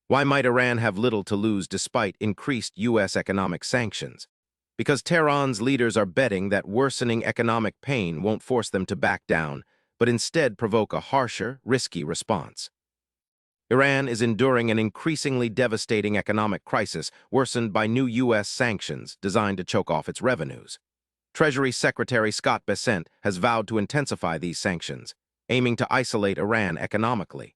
Why might Iran have little to lose despite increased U.S. economic sanctions? Because Tehran's leaders are betting that worsening economic pain won't force them to back down, but instead provoke a harsher, risky response. Iran is enduring an increasingly devastating economic crisis worsened by new U.S. sanctions designed to choke off its revenues. Treasury Secretary Scott Bessent has vowed to intensify these sanctions, aiming to isolate Iran economically.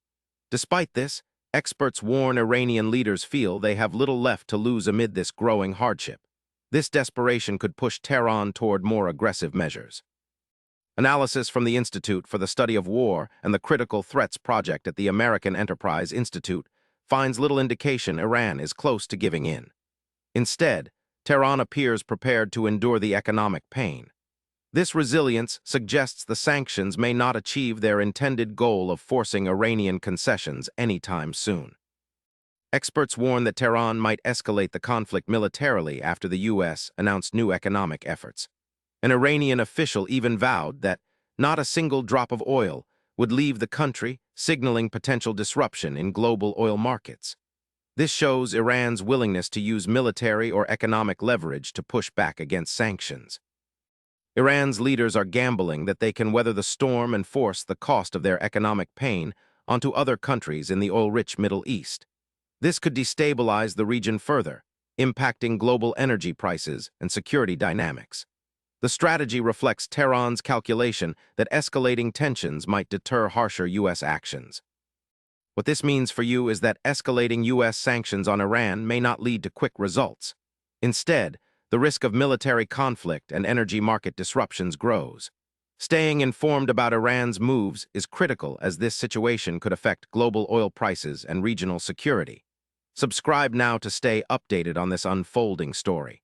Despite this, experts warn Iranian leaders feel they have little left to lose amid this growing hardship. This desperation could push Tehran toward more aggressive measures. Analysis from the Institute for the Study of War and the Critical Threats Project at the American Enterprise Institute finds little indication Iran is close to giving in. Instead, Tehran appears prepared to endure the economic pain. This resilience suggests the sanctions may not achieve their intended goal of forcing Iranian concessions anytime soon. Experts warn that Tehran might escalate the conflict militarily after the U.S. announced new economic efforts. An Iranian official even vowed that not a single drop of oil would leave the country, signaling potential disruption in global oil markets. This shows Iran's willingness to use military or economic leverage to push back against sanctions. Iran's leaders are gambling that they can weather the storm and force the cost of their economic pain onto other countries in the oil-rich Middle East. This could destabilize the region further, impacting global energy prices and security dynamics. The strategy reflects Tehran's calculation that escalating tensions might deter harsher U.S. actions. What this means for you is that escalating U.S. sanctions on Iran may not lead to quick results. Instead, the risk of military conflict and energy market disruptions grows. Staying informed about Iran's moves is critical as this situation could affect global oil prices and regional security. Subscribe now to stay updated on this unfolding story.